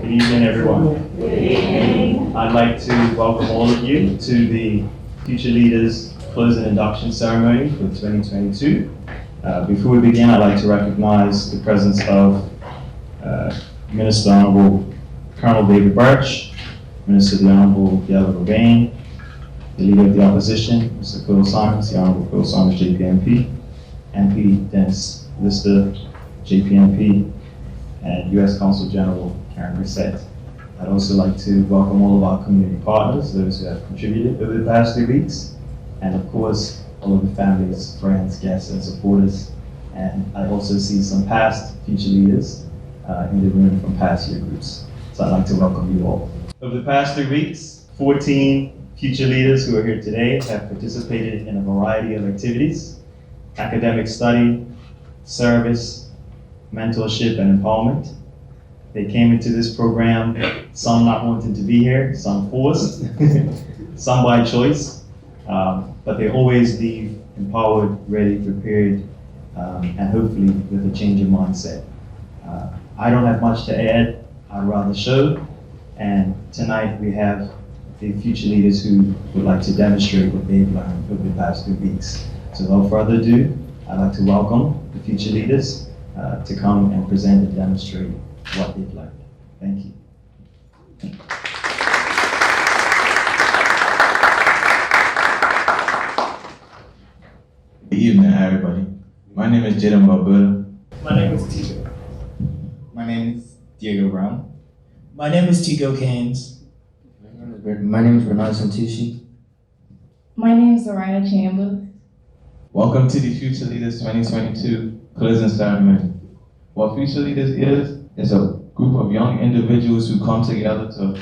Good evening, everyone. Good evening. I'd like to welcome all of you to the Future Leaders Closing Induction Ceremony for 2022. Before we begin, I'd like to recognize the presence of Minister Honorable Colonel David Birch, Minister the Honorable Yella Ravane, the Leader of the Opposition, Mr. Phil Simons, the Honorable Phil Simons, JPMP, MP Dennis Lister, JPMP, and U.S. Consul General Karen Brissett. I'd also like to welcome all of our community partners, those who have contributed over the past 3 weeks, and of course, all of the families, friends, guests, and supporters. And I also see some past future leaders in the room from past year groups. So I'd like to welcome you all. Over the past 3 weeks, 14 future leaders who are here today have participated in a variety of activities: academic study, service, mentorship, and empowerment. They came into this program, some not wanting to be here, some forced, some by choice, but they always leave empowered, ready, prepared, and hopefully with a change in mindset. I don't have much to add. I'd rather show, and tonight we have the future leaders who would like to demonstrate what they've learned over the past 2 weeks. So without further ado, I'd like to welcome the future leaders to come and present and demonstrate what they've learned. Thank you. Good evening, everybody. My name is Jaden Barbuda. My name is Tigo. My name is Diego Brown. My name is Tigo Keynes. My name is Renata Santucci. My name is Zoraya Chamber. Welcome to the Future Leaders 2022 Closing Ceremony. What Future Leaders is a group of young individuals who come together to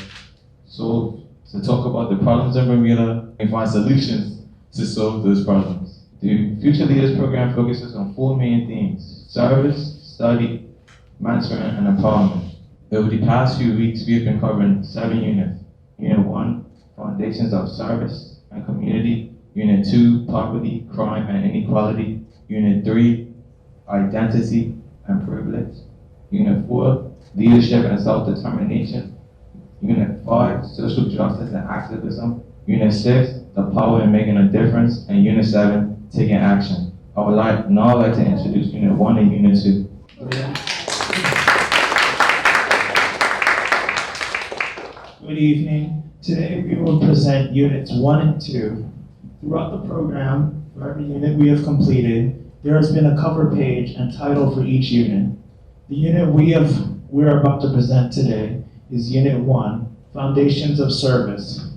talk about the problems in Bermuda and find solutions to solve those problems. The Future Leaders program focuses on 4 main themes: service, study, mentoring, and empowerment. Over the past few weeks, we have been covering 7 units. Unit 1, Foundations of Service and Community. Unit 2, Poverty, Crime, and Inequality. Unit 3, Identity and Privilege. Unit 4, Leadership and Self-Determination. Unit 5, Social Justice and Activism. Unit 6, The Power in Making a Difference. And Unit 7, Taking Action. I would now like to introduce Unit 1 and Unit 2. Good evening. Today we will present Units 1 and 2. Throughout the program, for every unit we have completed, there has been a cover page and title for each unit. The unit we are about to present today is Unit 1, Foundations of Service.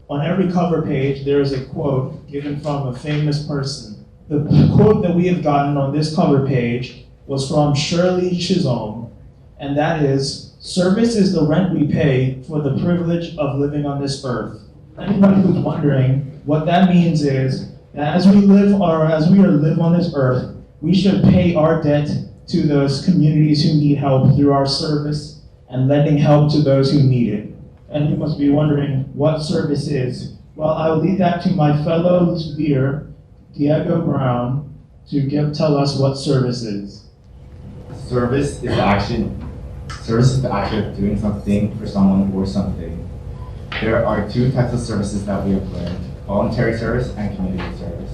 On every cover page, there is a quote given from a famous person. The quote that we have gotten on this cover page was from Shirley Chisholm, and that is, "Service is the rent we pay for the privilege of living on this earth." Anybody who's wondering, what that means is that as we live on this earth, we should pay our debt to those communities who need help through our service and lending help to those who need it. And you must be wondering what service is. Well, I will leave that to my fellow leader, Diego Brown, to tell us what service is. Service is the action of doing something for someone or something. There are 2 types of services that we have learned: voluntary service and community service.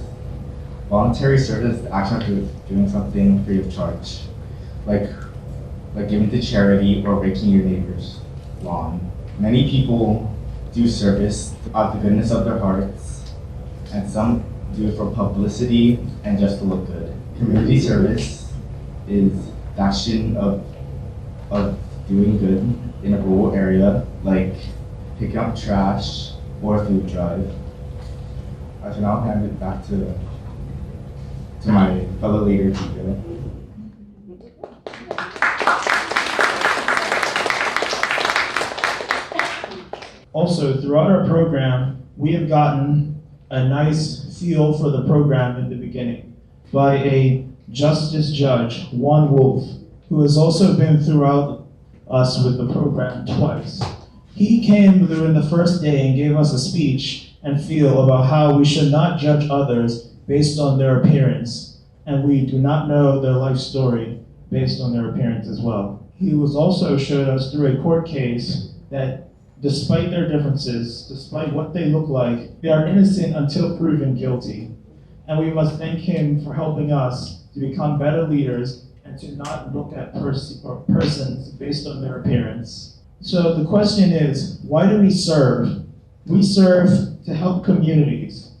Voluntary service is the action of doing something free of charge, like giving to charity or raking your neighbor's lawn. Many people do service out of the goodness of their hearts, and some do it for publicity and just to look good. Community service is the action of doing good in a rural area, like picking up trash or a food drive. I should now hand it back to my fellow leader, Tigo. Also, throughout our program, we have gotten a nice feel for the program in the beginning by a justice judge, Juan Wolf, who has also been throughout us with the program twice. He came during the first day and gave us a speech and feel about how we should not judge others based on their appearance, and we do not know their life story based on their appearance as well. he was also showed us through a court case that despite their differences, despite what they look like, they are innocent until proven guilty. And we must thank him for helping us to become better leaders and to not look at persons based on their appearance. So the question is, why do we serve? We serve to help communities.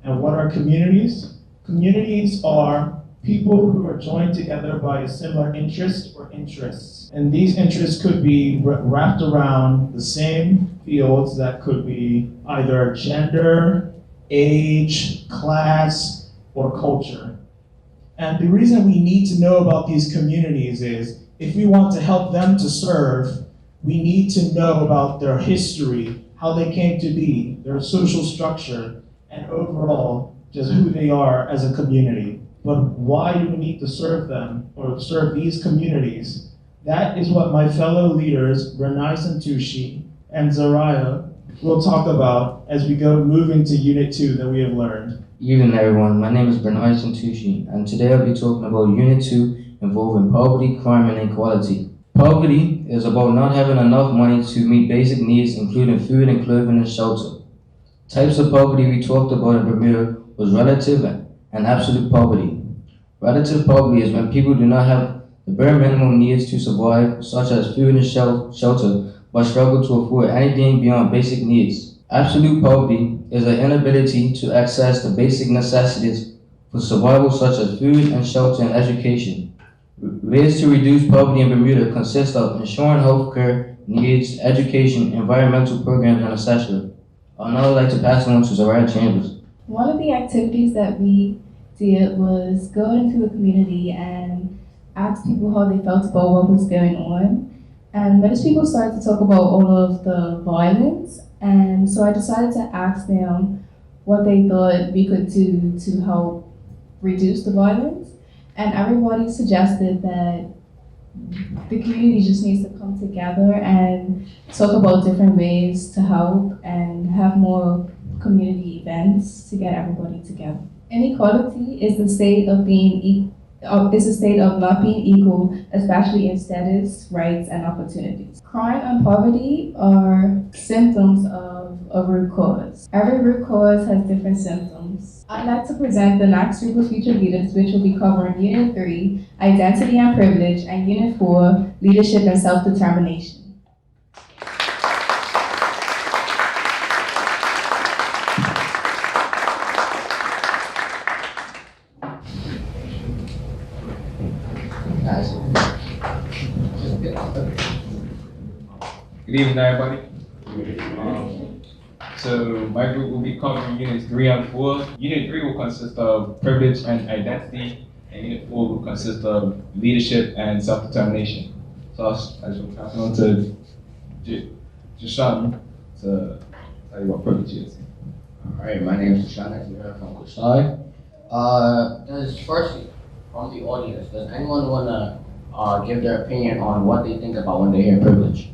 And what are communities? Communities are people who are joined together by a similar interest or interests. And these interests could be wrapped around the same fields that could be either gender, age, class, or culture. And the reason we need to know about these communities is if we want to help them to serve, we need to know about their history, how they came to be, their social structure, and overall, just who they are as a community. But why do we need to serve them or serve these communities? That is what my fellow leaders, Renai Santucci and Zariah, will talk about as we go moving to Unit 2 that we have learned. Evening everyone, my name is Bermuda and today I'll be talking about Unit 2 involving poverty, crime, and inequality. Poverty is about not having enough money to meet basic needs including food and clothing and shelter. Types of poverty we talked about in Bermuda was relative and absolute poverty. Relative poverty is when people do not have the bare minimum needs to survive, such as food and shelter, but struggle to afford anything beyond basic needs. Absolute poverty is an inability to access the basic necessities for survival, such as food and shelter and education. Ways to reduce poverty in Bermuda consist of ensuring health care needs, education, environmental programs, and etc. I'd now like to pass it on to Zariah Chambers. One of the activities that we did was go into the community and ask people how they felt about what was going on. And most people started to talk about all of the violence, and so I decided to ask them what they thought we could do to help reduce the violence. And everybody suggested that the community just needs to come together and talk about different ways to help and have more community events to get everybody together. Inequality is the state of not being equal, especially in status, rights, and opportunities. Crime and poverty are symptoms of a root cause. Every root cause has different symptoms. I'd like to present the next group of future leaders, which will be covering Unit 3, Identity and Privilege, and Unit 4, Leadership and Self-Determination. Good evening, everybody. So my group will be covering Units 3 and 4. Unit 3 will consist of privilege and identity, and Unit 4 will consist of leadership and self-determination. So I shall pass on to Jashan to tell you what privilege is. Alright, my name is Jashan, as you heard from Kusai. Firstly, from the audience, does anyone want to give their opinion on what they think about when they hear privilege?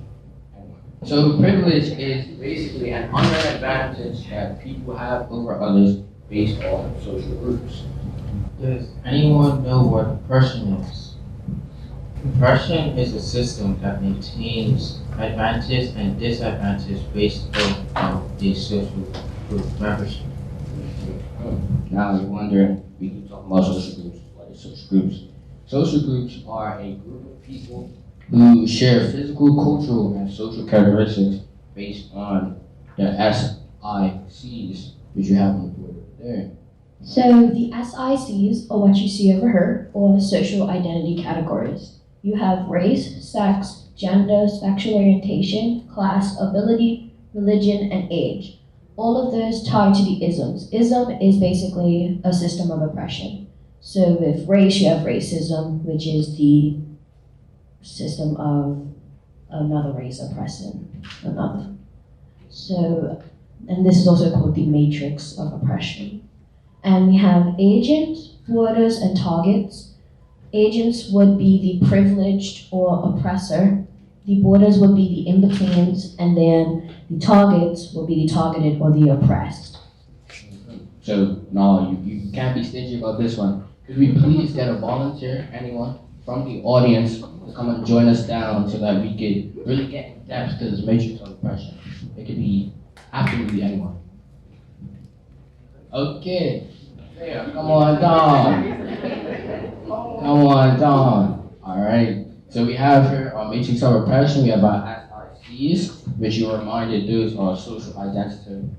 So privilege is basically an unearned advantage that people have over others based on social groups. Does anyone know what oppression is? Oppression is a system that maintains advantage and disadvantage based on the social group membership. Now you're wondering, we keep talking about social groups. What are social groups? Social groups are a group of people who share physical, cultural, and social characteristics based on the SICs, which you have on the board there. So the SICs are what you see over here, or social identity categories. You have race, sex, gender, sexual orientation, class, ability, religion, and age. All of those tie to the isms. Ism is basically a system of oppression. So with race, you have racism, which is the system of another race oppressing another. So, and this is also called the matrix of oppression. And we have agents, borders, and targets. Agents would be the privileged or oppressor. The borders would be the in-betweens, and then the targets will be the targeted or the oppressed. So, no, you can't be stingy about this one. Could we please get a volunteer, anyone, from the audience to come and join us down so that we could really get in depth to this matrix of oppression. It could be absolutely anyone. Okay, there, come on down. Come on down. All right. So we have here our matrix of oppression. We have our SICs, which you were reminded those are social identity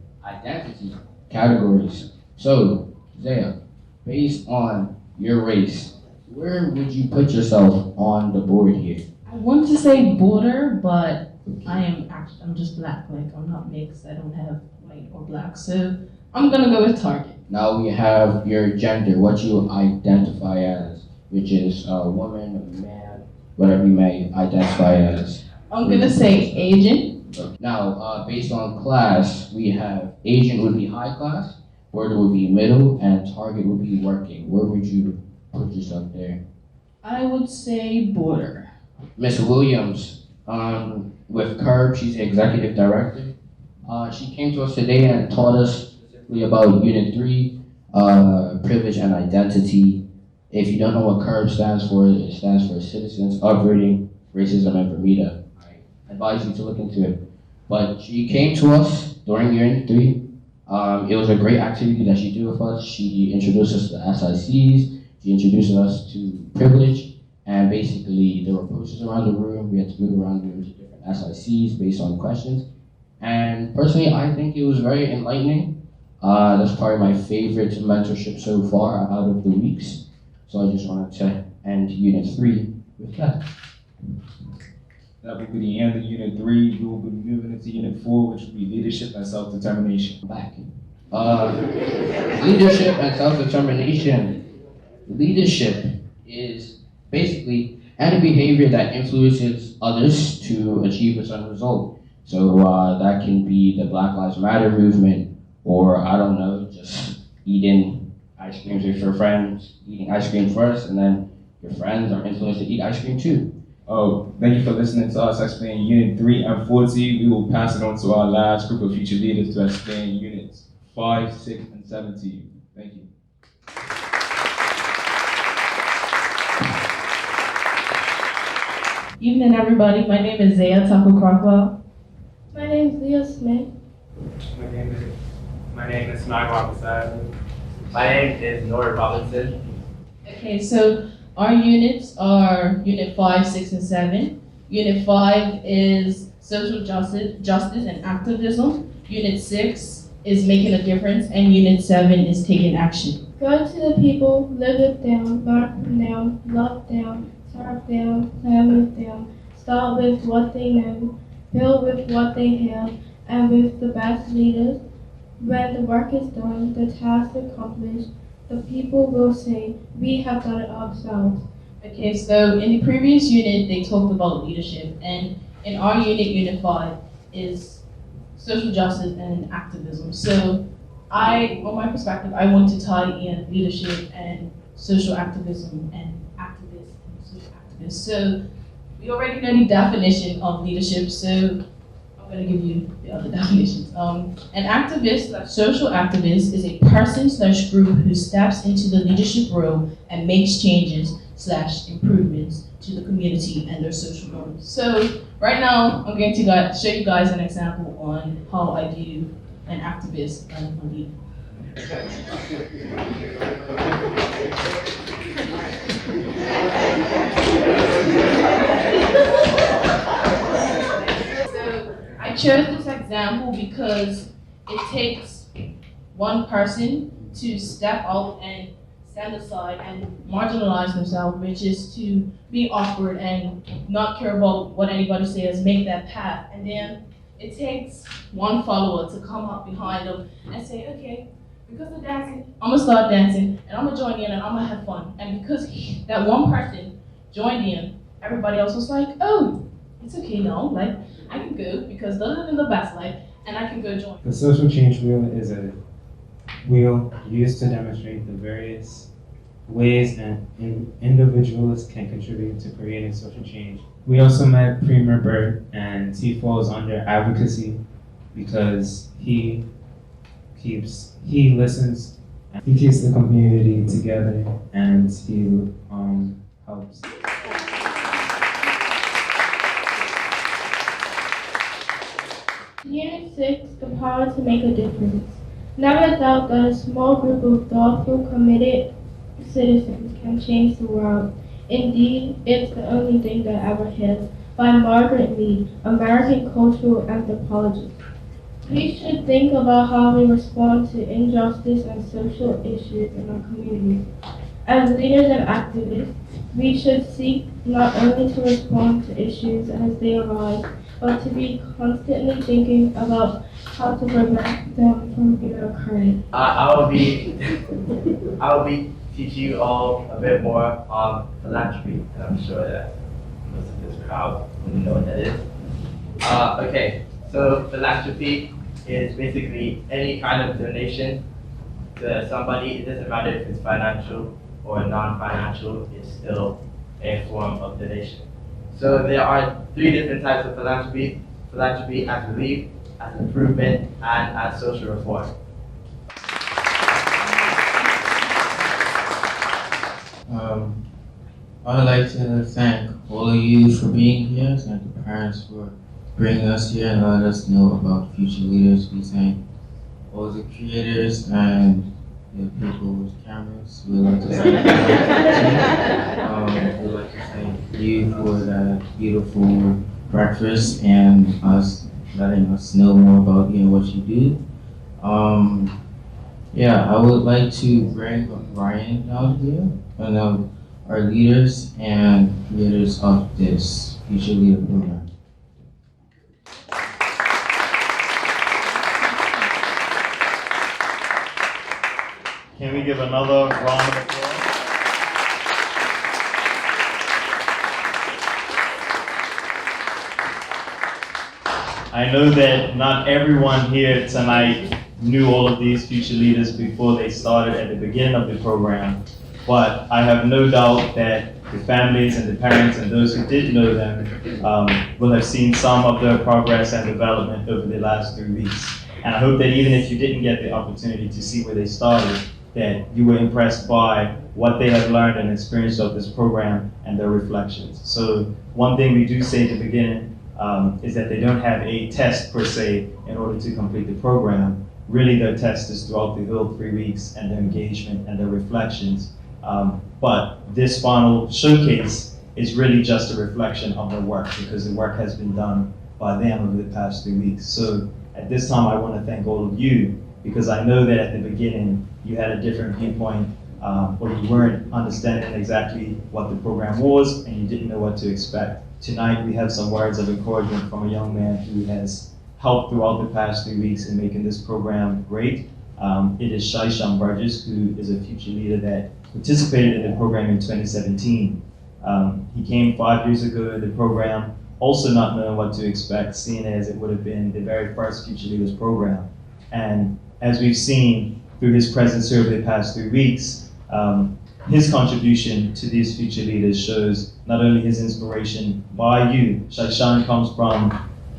categories. So, Zaya, based on your race, where would you put yourself on the board here? I want to say border, but I'm just black. Like, I'm not mixed. I don't have white or black. So I'm gonna go with target. Now we have your gender, what you identify as, which is a woman, a man, whatever you may identify as. I'm gonna say agent. Now, based on class, we have agent would be high class, border would be middle, and target would be working. Where would you put yourself there? I would say border. Miss Williams, with Curb, she's the executive director. She came to us today and taught us specifically about Unit 3, privilege and identity. If you don't know what CURB stands for, it stands for Citizens Uprooting Racism in Bermuda. I advise you to look into it. But she came to us during Unit 3. It was a great activity that she did with us. She introduced us to SICs, she introduced us to privilege, and basically there were posters around the room. We had to move around the room to different SICs based on questions. And personally, I think it was very enlightening. That's probably my favorite mentorship so far out of the weeks. So I just wanted to end Unit 3 with that. That will be the end of Unit 3. We will be moving into Unit 4, which will be leadership and self-determination. Back. Leadership and self-determination. Leadership is basically any behavior that influences others to achieve a certain result. So that can be the Black Lives Matter movement, or I don't know, just eating ice cream with your friends, eating ice cream first, and then your friends are influenced to eat ice cream too. Oh, thank you for listening to us explain Unit 3 and 40. We will pass it on to our last group of future leaders to explain Units 5, 6, and 7 to you. Thank you. Evening, everybody. My name is Zaya Taco Crockwell. My name is Leah Smith. My name is Mark Wasad. My name is Nora Robinson. Okay, so our units are Unit 5, 6, and 7. Unit 5 is social justice and activism. Unit 6 is making a difference, and Unit 7 is taking action. Go to the people, live with them, learn from them, love them, serve them, plan with them, start with what they know, build with what they have, and with the best leaders. When the work is done, the task accomplished, the people will say, we have done it ourselves. Okay, so in the previous unit, they talked about leadership, and in our unit, Unit 5, is social justice and activism. So on my perspective, I want to tie in leadership and social activism and activists and social activists. So we already know the definition of leadership, so I'm going to give you the other definitions. An activist, a social activist, is a person/group who steps into the leadership role and makes changes/improvements to the community and their social norms. So right now, I'm going to show you guys an example on how I view an activist and a leader. I chose this example because it takes one person to step out and stand aside and marginalize themselves, which is to be awkward and not care about what anybody says, make that path. And then it takes one follower to come up behind them and say, okay, because they're dancing, I'm gonna start dancing and I'm gonna join in and I'm gonna have fun. And because that one person joined in, everybody else was like, oh, it's okay now, like, I can go because they're living the best life and I can go join. The social change wheel is a wheel used to demonstrate the various ways that individuals can contribute to creating social change. We also met Premier Bird, and he falls under advocacy because he listens, he keeps the community together, and he helps. Unit 6, the power to make a difference. Never doubt that a small group of thoughtful, committed citizens can change the world. Indeed, it's the only thing that ever has. By Margaret Mead, American cultural anthropologist. We should think about how we respond to injustice and social issues in our communities. As leaders and activists, we should seek not only to respond to issues as they arise, but to be constantly thinking about how to prevent them from even occurring. I will be teaching you all a bit more on philanthropy, and I'm sure that most of this crowd wouldn't know what that is. Okay, so philanthropy is basically any kind of donation to somebody. It doesn't matter if it's financial or non-financial, it's still a form of donation. So there are 3 different types of philanthropy: philanthropy as relief, as improvement, and as social reform. I'd like to thank all of you for being here, thank the parents for bringing us here and letting us know about future leaders. We thank all the creators and the people with cameras. We'd like to thank we'd like to thank you for that beautiful breakfast and us letting us know more about what you do. Yeah, I would like to bring Ryan out here and our leaders and creators of this Future Leader program. Can we give another round of applause? I know that not everyone here tonight knew all of these future leaders before they started at the beginning of the program, but I have no doubt that the families and the parents and those who did know them will have seen some of their progress and development over the last 3 weeks. And I hope that even if you didn't get the opportunity to see where they started, that you were impressed by what they have learned and experienced of this program and their reflections. So one thing we do say at the beginning is that they don't have a test per se in order to complete the program. Really their test is throughout the whole 3 weeks and their engagement and their reflections. But this final showcase is really just a reflection of their work because the work has been done by them over the past 3 weeks. So at this time I want to thank all of you because I know that at the beginning you had a different viewpoint or you weren't understanding exactly what the program was and you didn't know what to expect. Tonight we have some words of encouragement from a young man who has helped throughout the past 3 weeks in making this program great. It is Shaishan Burgess, who is a future leader that participated in the program in 2017. He came 5 years ago in the program, also not knowing what to expect, seeing as it would have been the very first Future Leaders program. And as we've seen through his presence here over the past 3 weeks, his contribution to these future leaders shows not only his inspiration by you. Shaishan comes from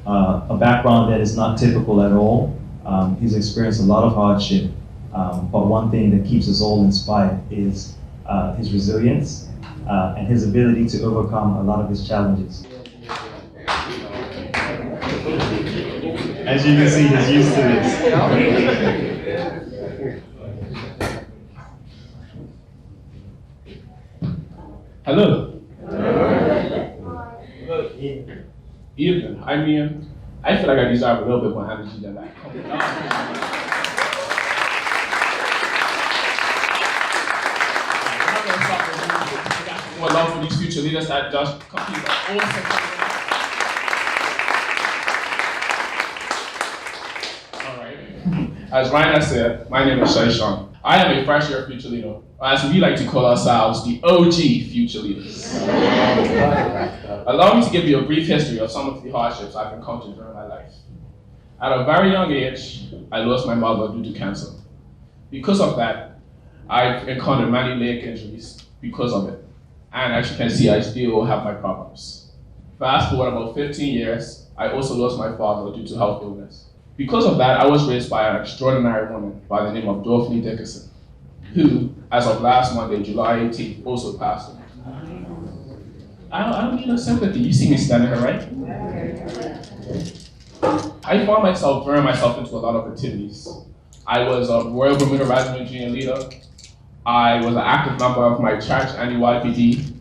a background that is not typical at all. He's experienced a lot of hardship, but one thing that keeps us all inspired is his resilience and his ability to overcome a lot of his challenges. As you can see, he's used to this. Hello. Evening. I mean, I feel like I deserve a little bit more energy than that. More love for these future leaders that just complete all Alright. As Ryan said, my name is Shaishan. I am a fresh year future leader, or as we like to call ourselves, the OG future leaders. Allow me to give you a brief history of some of the hardships I've encountered during my life. At a very young age, I lost my mother due to cancer. Because of that, I've encountered many leg injuries because of it. And as you can see, I still have my problems. Fast forward about 15 years, I also lost my father due to health illness. Because of that, I was raised by an extraordinary woman by the name of Dorothy Dickerson, who, as of last Monday, July 18th, also passed away. I don't need no sympathy. You see me standing here, right? I found myself throwing myself into a lot of activities. I was a Royal Bermuda Regiment Junior Leader. I was an active member of my church and the YPD.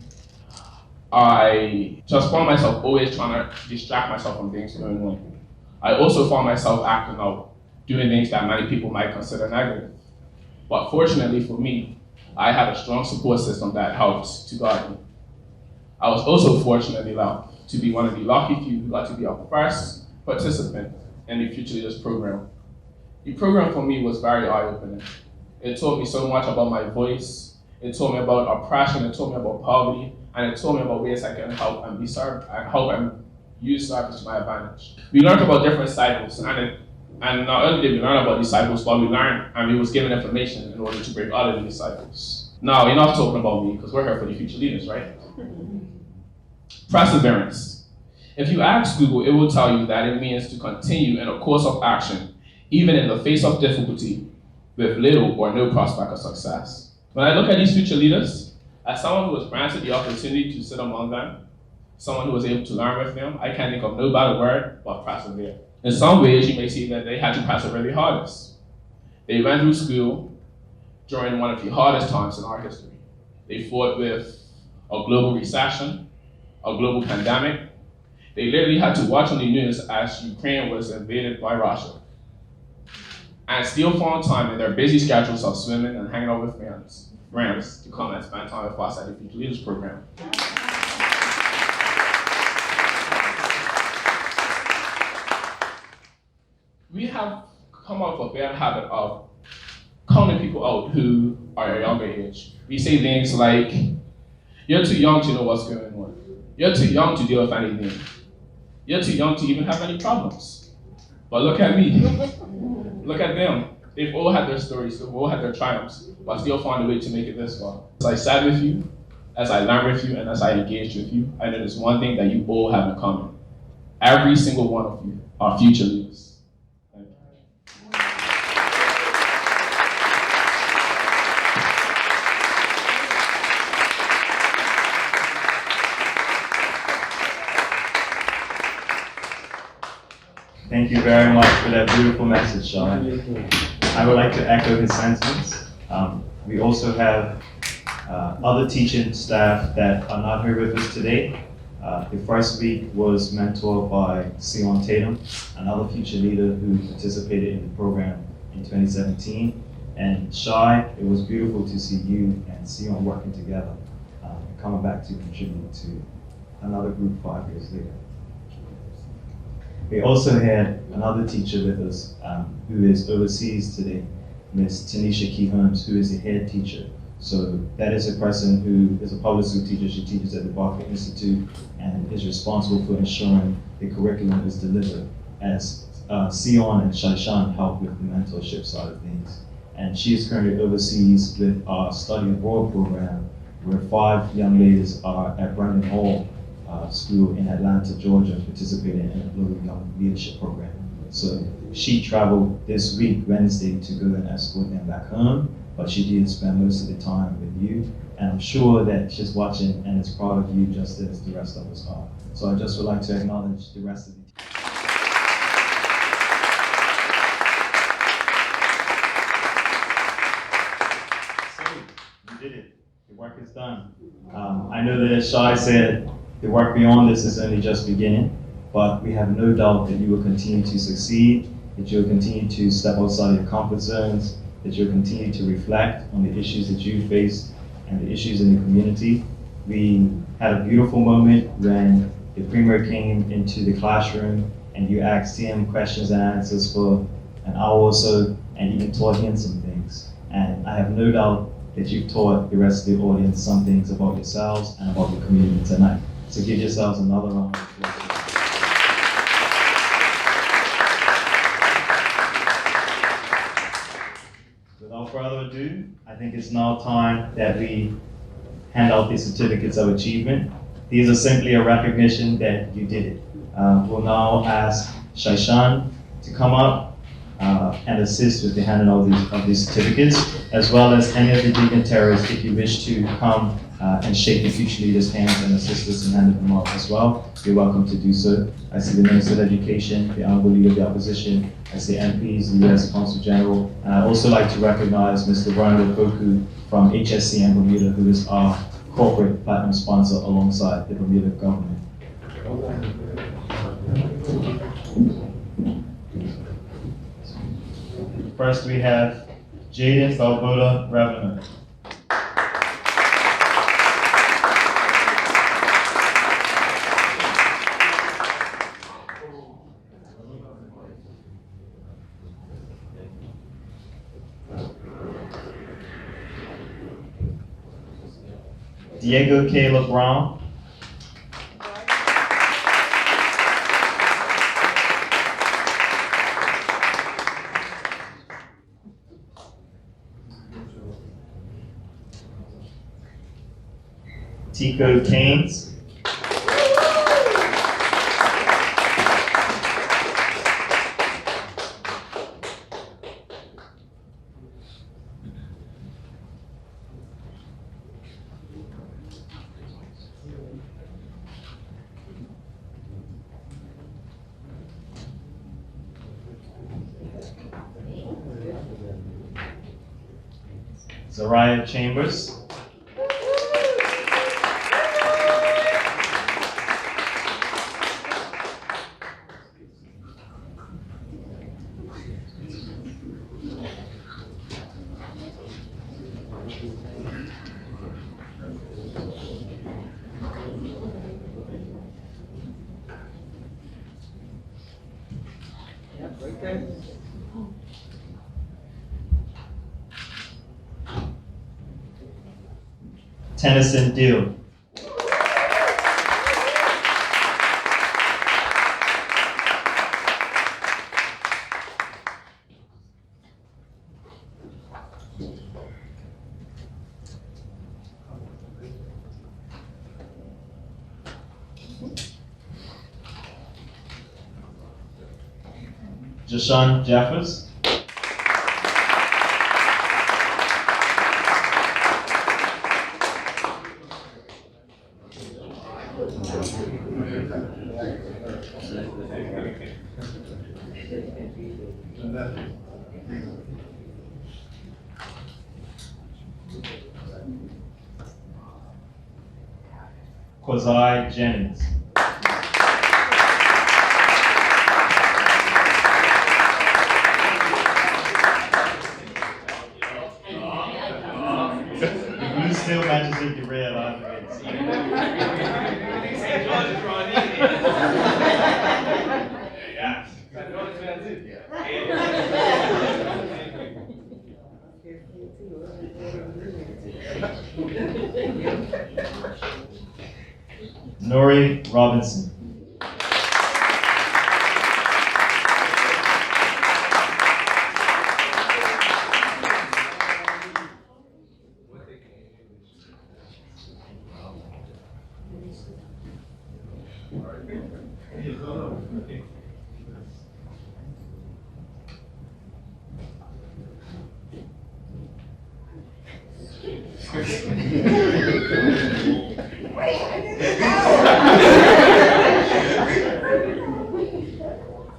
I just found myself always trying to distract myself from things going on. I also found myself acting out, doing things that many people might consider negative. But fortunately for me, I had a strong support system that helped to guide me. I was also fortunately allowed to be one of the lucky few who got to be a first participant in the Future Leaders program. The program for me was very eye-opening. It taught me so much about my voice, it taught me about oppression, it taught me about poverty, and it taught me about ways I can help and be served, and help and use service to my advantage. We learned about different cycles, and not only did we learn about these cycles, but we learned and we was given information in order to break out of these cycles. Now, enough talking about me, because we're here for the future leaders, right? Perseverance. If you ask Google, it will tell you that it means to continue in a course of action, even in the face of difficulty, with little or no prospect of success. When I look at these future leaders, as someone who was granted the opportunity to sit among them, someone who was able to learn with them, I can't think of no better word but persevere. In some ways, you may see that they had to persevere the hardest. They went through school during one of the hardest times in our history. They fought with a global recession, a global pandemic. They literally had to watch on the news as Ukraine was invaded by Russia, and still found time in their busy schedules of swimming and hanging out with friends to come and spend time with us at the Future Leaders program. We have come out of a bad habit of counting people out who are a younger age. We say things like, you're too young to know what's going on. You're too young to deal with anything. You're too young to even have any problems. But look at me. Look at them. They've all had their stories, they've all had their triumphs, but still found a way to make it this far. As I sat with you, as I learned with you, and as I engaged with you, I know there's one thing that you all have in common. Every single one of you are future leaders. Thank you very much for that beautiful message, Sean. I would like to echo his sentiments. We also have other teaching staff that are not here with us today. The first week was mentored by Sion Tatum, another future leader who participated in the program in 2017. And Shai, it was beautiful to see you and Sion working together, coming back to contribute to another group 5 years later. We also had another teacher with us who is overseas today, Ms. Tanisha Key Holmes, who is the head teacher. So that is a person who is a public school teacher. She teaches at the Barker Institute and is responsible for ensuring the curriculum is delivered, as Sion and Shaishan help with the mentorship side of things. And she is currently overseas with our study abroad program, where 5 young ladies are at Brandon Hall School in Atlanta, Georgia, participating in a Global Young Leadership Program. So she traveled this week, Wednesday, to go and escort them back home, but she did spend most of the time with you. And I'm sure that she's watching and is proud of you just as the rest of us are. So I just would like to acknowledge the rest of the team. So, you did it. The work is done. I know that as Shai said, the work beyond this is only just beginning, but we have no doubt that you will continue to succeed, that you'll continue to step outside your comfort zones, that you'll continue to reflect on the issues that you face and the issues in the community. We had a beautiful moment when the premier came into the classroom and you asked him questions and answers for an hour or so, and even taught him some things. And I have no doubt that you've taught the rest of the audience some things about yourselves and about the community tonight. So give yourselves another round of applause. Without further ado, I think it's now time that we hand out the certificates of achievement. These are simply a recognition that you did it. We'll now ask Shaishan to come up and assist with the handing out of these certificates, as well as any of the dignitaries if you wish to come and shake the future leaders' hands and assist us in handing them off as well, you're welcome to do so. I see the Minister of Education, the Honorable Leader of the Opposition, I see MPs, the US Consul General, and I'd also like to recognize Mr. Brian Koku from HSC and Bermuda, who is our corporate platinum sponsor alongside the Bermuda government. First we have Jaden Balboa Ravenel. Diego Caleb Brown. Tico Keynes. Zariah Chambers. Tennyson Deal. Jashawn Jeffers. Kwazai Jennings. The blue still matches with the red. Nori Robinson.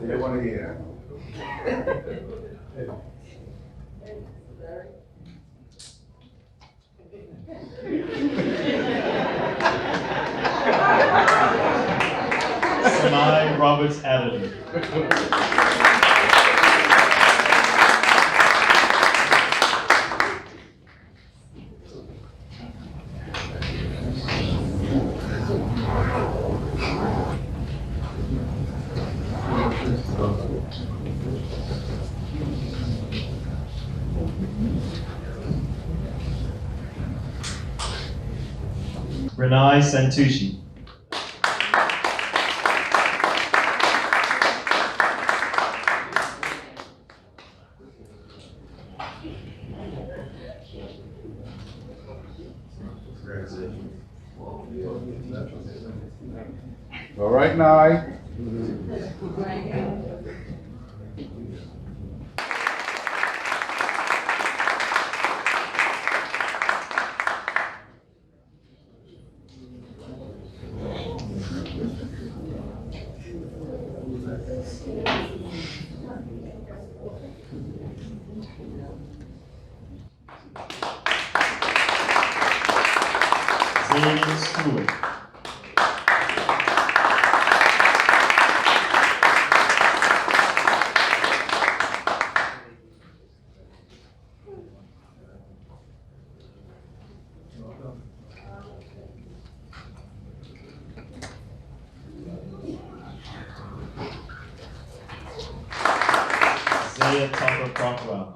They want to hear. Samai Roberts Adderley. Renai Santucci. All right, now. William Stewart. Isaiah Tucker Crockwell.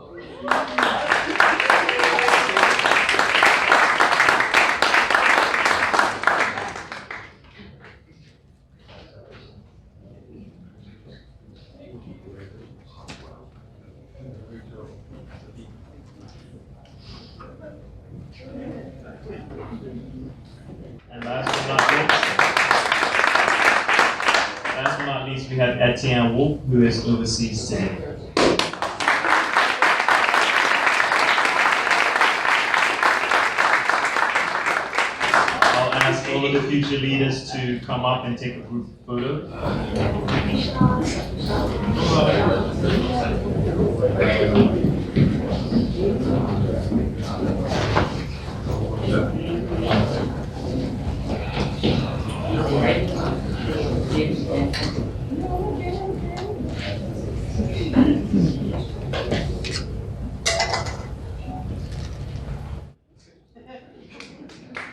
And last but not least, we have Etienne Wolf, who is overseas today. I'll ask all of the future leaders to come up and take a group photo.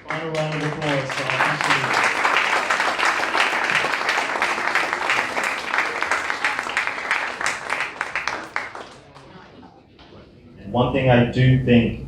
Final round of applause for our future leaders. And one thing I do think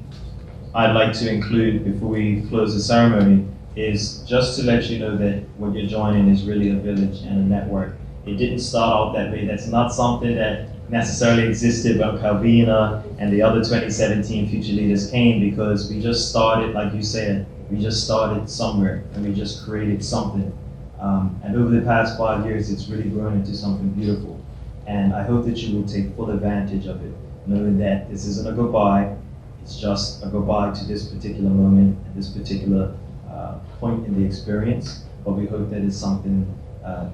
I'd like to include before we close the ceremony is just to let you know that what you're joining is really a village and a network. It didn't start out that way. That's not something that necessarily existed when Calvina and the other 2017 future leaders came, because we just started, like you said, we just started somewhere and we just created something. And over the past 5 years, it's really grown into something beautiful. And I hope that you will take full advantage of it, knowing that this isn't a goodbye, it's just a goodbye to this particular moment and this particular point in the experience. But we hope that it's something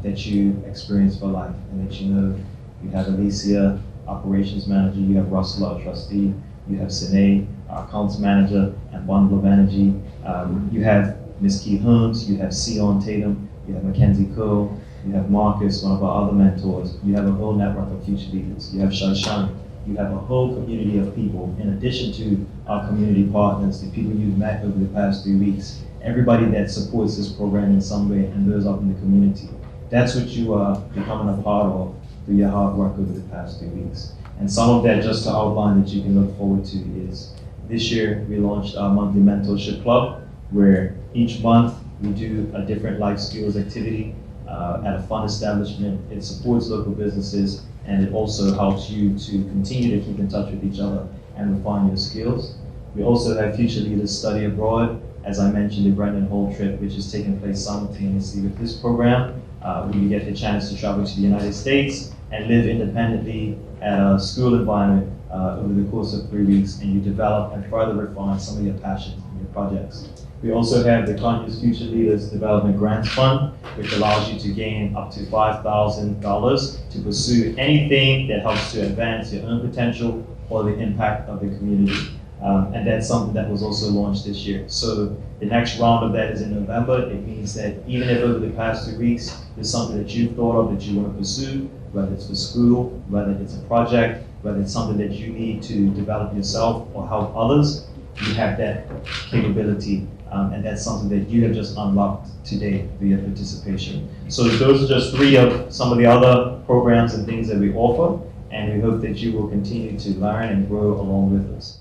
that you experience for life, and that you know you have Alicia, operations manager, you have Russell, our trustee, you have Sine, our accounts manager and bundle of energy, you have Ms. Keith Holmes, you have Sion Tatum, you have Mackenzie Cole, you have Marcus, one of our other mentors, you have a whole network of future leaders, you have Shaishan, you have a whole community of people, in addition to our community partners, the people you've met over the past 3 weeks, everybody that supports this program in some way and those up in the community. That's what you are becoming a part of through your hard work over the past 3 weeks. And some of that, just to outline, that you can look forward to is, this year we launched our monthly mentorship club, where each month we do a different life skills activity at a fun establishment. It supports local businesses, and it also helps you to continue to keep in touch with each other and refine your skills. We also have Future Leaders Study Abroad, as I mentioned, the Brendan Hall trip, which is taking place simultaneously with this program. We get the chance to travel to the United States and live independently at a school environment over the course of 3 weeks, and you develop and further refine some of your passions and your projects. We also have the Conyers Future Leaders Development Grants Fund, which allows you to gain up to $5,000 to pursue anything that helps to advance your own potential or the impact of the community. And that's something that was also launched this year. So the next round of that is in November. It means that even if over the past 2 weeks, there's something that you've thought of that you want to pursue, whether it's for school, whether it's a project, whether it's something that you need to develop yourself or help others, you have that capability. And that's something that you have just unlocked today via participation. So those are just 3 of some of the other programs and things that we offer, and we hope that you will continue to learn and grow along with us.